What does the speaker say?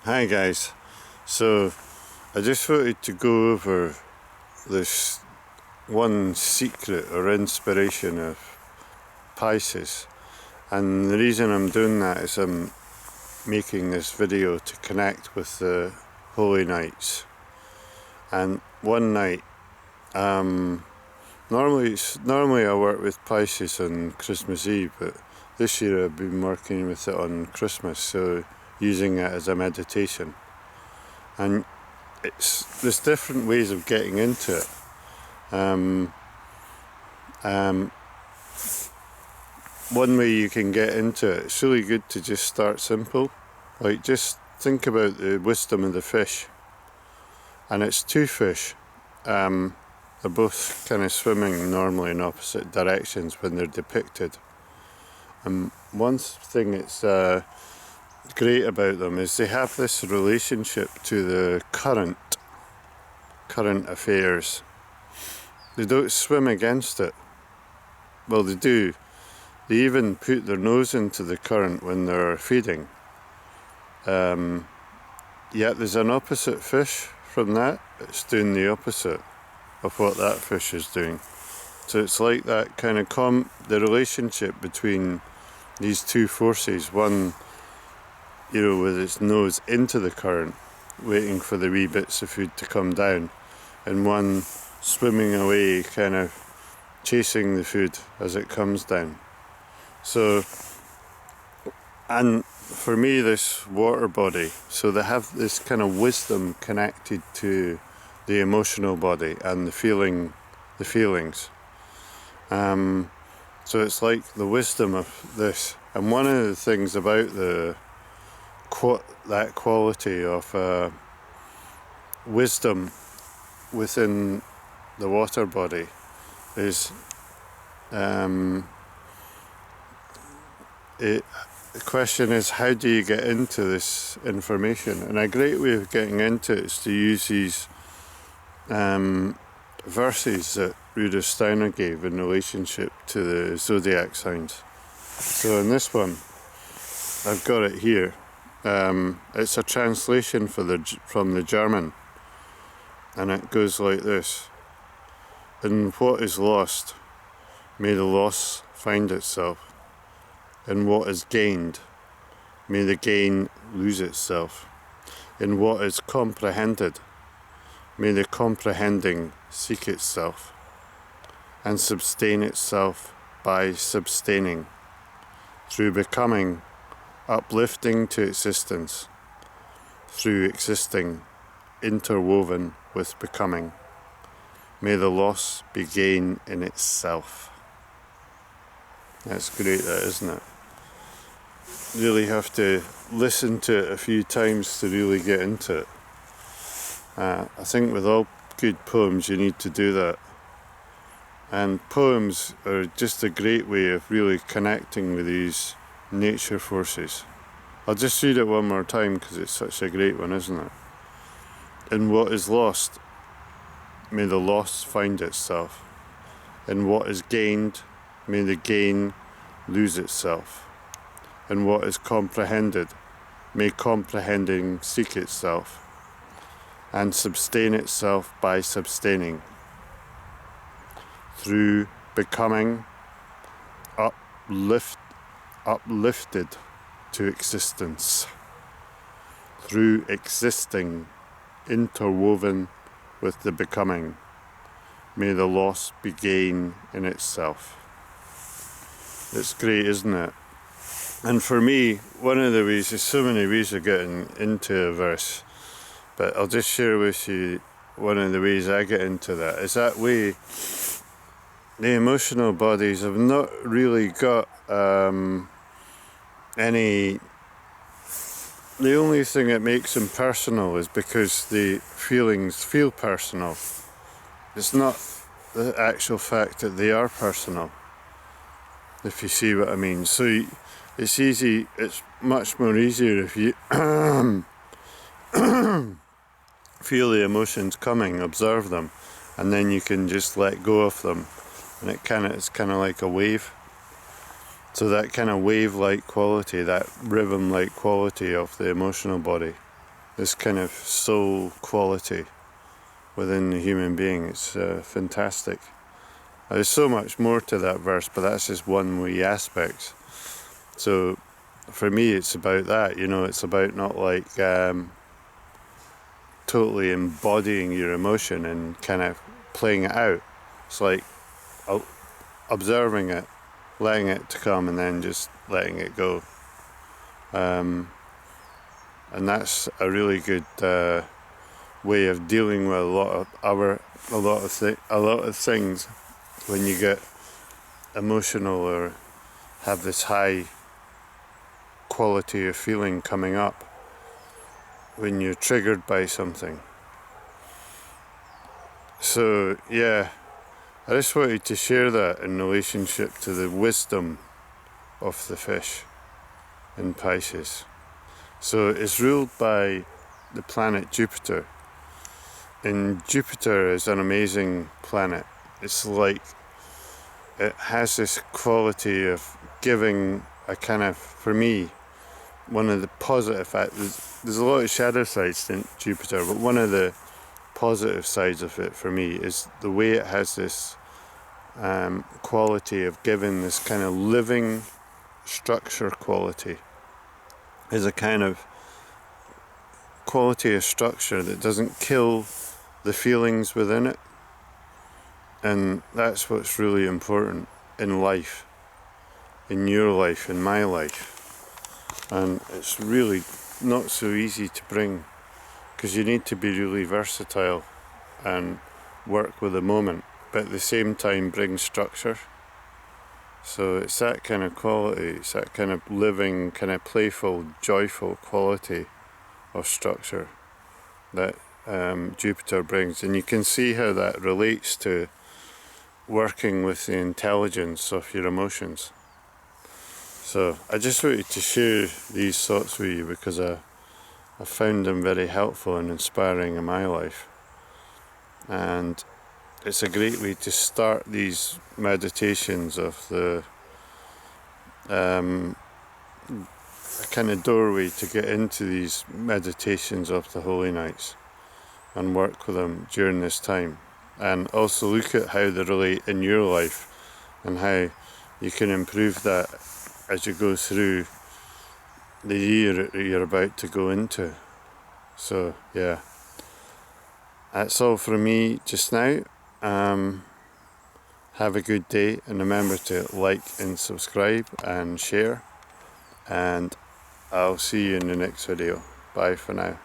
Hi guys, so I just wanted to go over this one secret or inspiration of Pisces, and the reason I'm doing that is I'm making this video to connect with the holy nights. And one night, normally I work with Pisces on Christmas Eve, but this year I've been working with it on Christmas, so using it as a meditation. And there's different ways of getting into it. One way you can get into it, it's really good to just start simple. Like, just think about the wisdom of the fish. And it's two fish. They're both kind of swimming normally in opposite directions when they're depicted. And one thing that's great about them is they have this relationship to the current affairs. They don't swim against it. Well, they do. They even put their nose into the current when they're feeding. Yet there's an opposite fish from that. It's doing the opposite of what that fish is doing. So it's like that kind of the relationship between these two forces. One, with its nose into the current, waiting for the wee bits of food to come down, and one swimming away, kind of chasing the food as it comes down. So, and for me, this water body, so they have this kind of wisdom connected to the emotional body and the feelings. So it's like the wisdom of this. And one of the things about that quality of wisdom within the water body is the question is, how do you get into this information? And a great way of getting into it is to use these verses that Rudolf Steiner gave in relationship to the zodiac signs. So in this one, I've got it here. It's a translation from the German, and it goes like this: in what is lost, may the loss find itself. In what is gained, may the gain lose itself. In what is comprehended, may the comprehending seek itself, and sustain itself by sustaining, through becoming, uplifting to existence, through existing, interwoven with becoming. May the loss be gain in itself. That's great, that, isn't it? Really have to listen to it a few times to really get into it. I think with all good poems you need to do that. And poems are just a great way of really connecting with these nature forces. I'll just read it one more time because it's such a great one, isn't it? In what is lost, may the loss find itself. In what is gained, may the gain lose itself. In what is comprehended, may comprehending seek itself, and sustain itself by sustaining, through becoming, uplifted to existence, through existing, interwoven with the becoming. May the loss be gain in itself. It's great, isn't it? And for me, one of the ways, there's so many ways of getting into a verse, but I'll just share with you one of the ways I get into that. Is that way, the emotional bodies have not really got any. The only thing that makes them personal is because the feelings feel personal. It's not the actual fact that they are personal, if you see what I mean. So it's easy, it's much more easier if you feel the emotions coming, observe them, and then you can just let go of them. And it's kind of like a wave. So that kind of wave-like quality, that rhythm-like quality of the emotional body this kind of soul quality within the human being. It's fantastic. There's so much more to that verse, but that's just one wee aspect. So for me, it's about that, you know, it's about not like totally embodying your emotion and kind of playing it out. It's like observing it, letting it to come, and then just letting it go. And that's a really good way of dealing with a lot of things when you get emotional or have this high quality of feeling coming up when you're triggered by something. So yeah, I just wanted to share that in relationship to the wisdom of the fish in Pisces. So it's ruled by the planet Jupiter, and Jupiter is an amazing planet. It's like it has this quality of giving a kind of, for me, one of the positive factors. There's a lot of shadow sides in Jupiter, but one of the positive sides of it for me is the way it has this quality of giving this kind of living structure quality. Is a kind of quality of structure that doesn't kill the feelings within it. And that's what's really important in life, in your life, in my life. And it's really not so easy to bring, because you need to be really versatile and work with the moment, but at the same time bring structure. So it's that kind of quality, it's that kind of living, kind of playful, joyful quality of structure that Jupiter brings. And you can see how that relates to working with the intelligence of your emotions. So I just wanted to share these thoughts with you because I found them very helpful and inspiring in my life. And it's a great way to start these meditations of the a kind of doorway to get into these meditations of the holy nights and work with them during this time, and also look at how they relate in your life and how you can improve that as you go through the year that you're about to go into. So yeah, that's all from me just now. Have a good day, and remember to like and subscribe and share, and I'll see you in the next video. Bye for now.